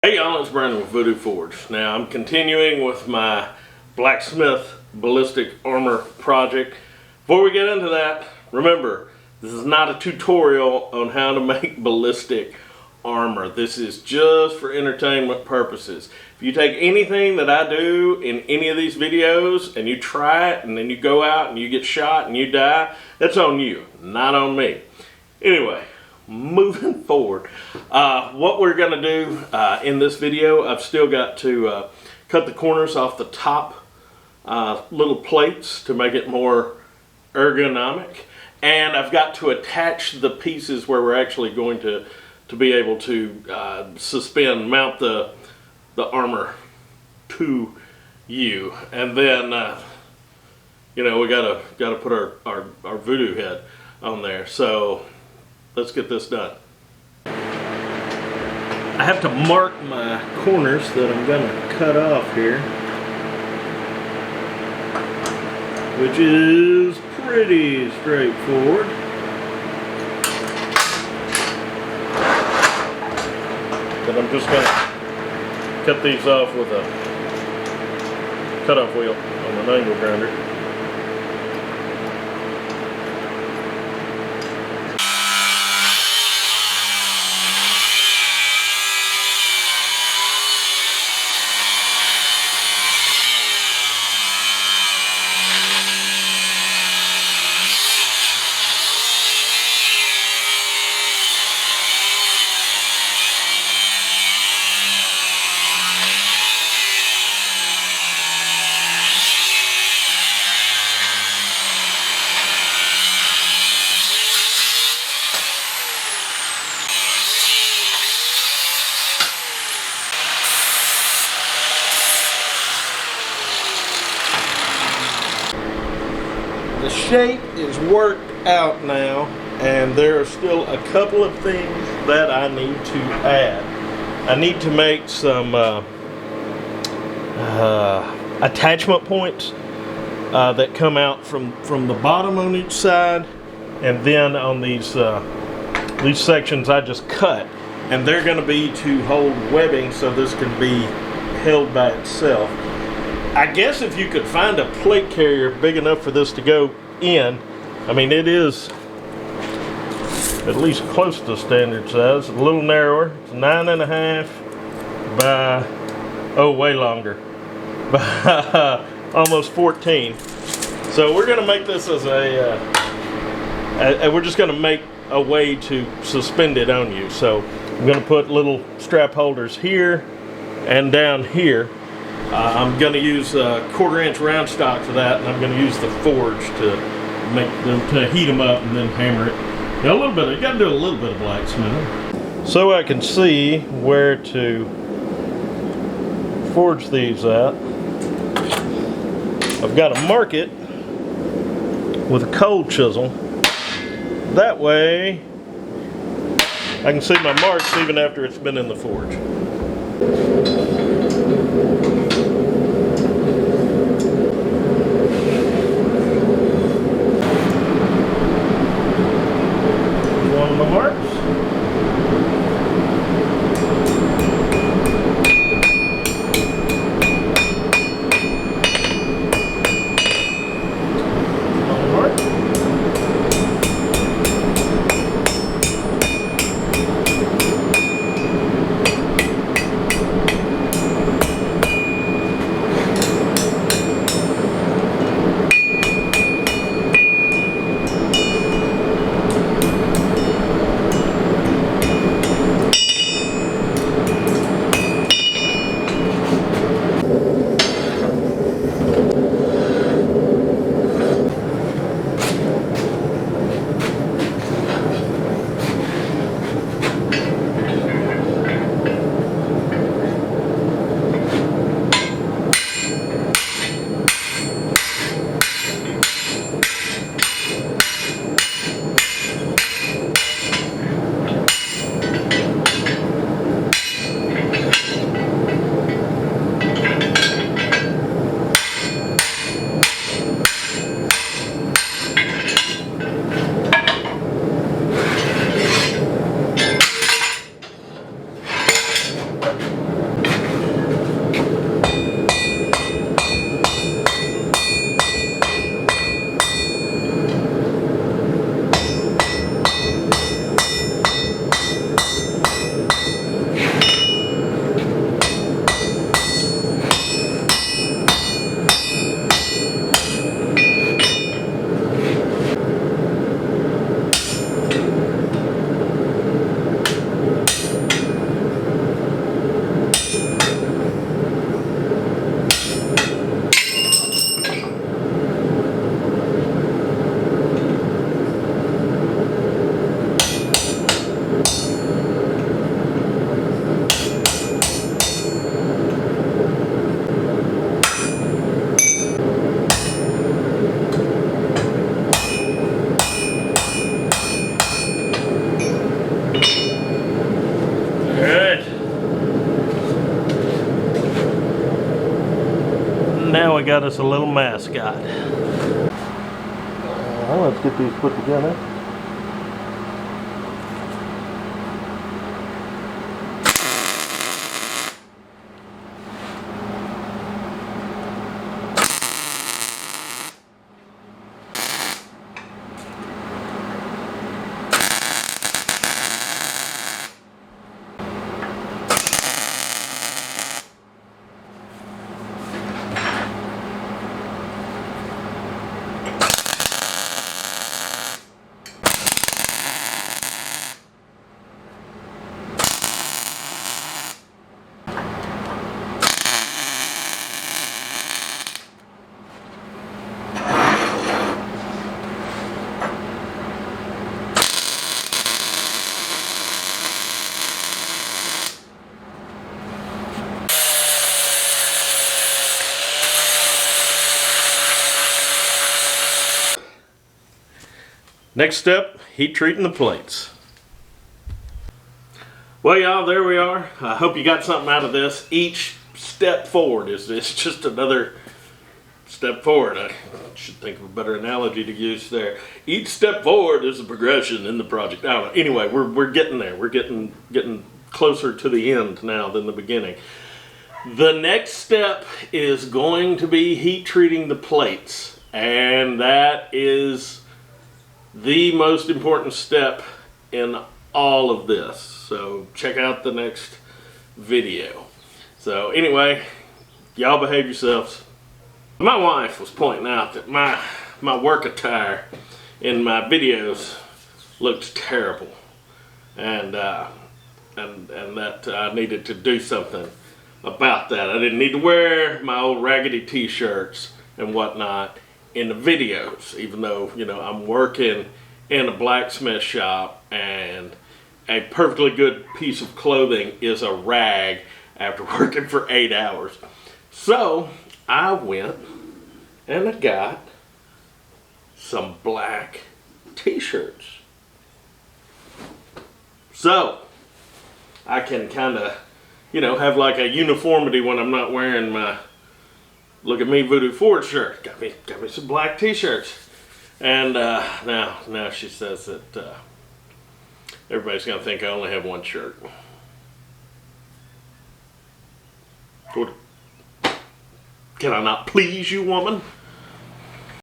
Hey y'all, it's Brandon with Voodoo Forge. Now I'm continuing with my Blacksmith ballistic armor project. Before we get into that, remember, this is not a tutorial on how to make ballistic armor. This is just for entertainment purposes. If you take anything that I do in any of these videos and you try it and then you go out and you get shot and you die, that's on you, not on me. Anyway, moving forward, what we're going to do in this video, I've still got to cut the corners off the top little plates to make it more ergonomic, and I've got to attach the pieces where we're actually going to be able to mount the armor to you, and then you know, we gotta put our voodoo head on there. So let's get this done. I have to mark my corners that I'm going to cut off here, which is pretty straightforward. But I'm just going to cut these off with a cutoff wheel on an angle grinder. The shape is worked out now, and there are still a couple of things that I need to add. I need to make some attachment points that come out from the bottom on each side, and then on these sections I just cut, and they're going to be to hold webbing so this can be held by itself. I guess if you could find a plate carrier big enough for this to go in, I mean, it is at least close to standard size, a little narrower. It's 9.5 by, oh, way longer, by almost 14. So we're going to make this as we're just going to make a way to suspend it on you. So I'm going to put little strap holders here and down here. I'm going to use a 1/4 inch round stock for that, and I'm going to use the forge to heat them up and then hammer it. Now, you got to do a little bit of blacksmithing, so I can see where to forge these out. I've got to mark it with a cold chisel. That way, I can see my marks even after it's been in the forge. we got us a little mascot. Let's get these put together. Next step, heat treating the plates. Well, y'all, there we are. I hope you got something out of this. Each step forward is just another step forward. I should think of a better analogy to use there. Each step forward is a progression in the project. I don't know. Anyway, we're getting there. We're getting closer to the end now than the beginning. The next step is going to be heat treating the plates, and that is the most important step in all of this. So check out the next video. So anyway, y'all behave yourselves. My wife was pointing out that my work attire in my videos looks terrible, and that I needed to do something about that. I didn't need to wear my old raggedy t-shirts and whatnot in the videos, even though, you know, I'm working in a blacksmith shop and a perfectly good piece of clothing is a rag after working for 8 hours. So I went and I got some black t-shirts, so I can kind of, you know, have like a uniformity when I'm not wearing my Look at Me Voodoo Ford shirt. Got me some black t-shirts. And now she says that everybody's gonna think I only have one shirt. Can I not please you, woman?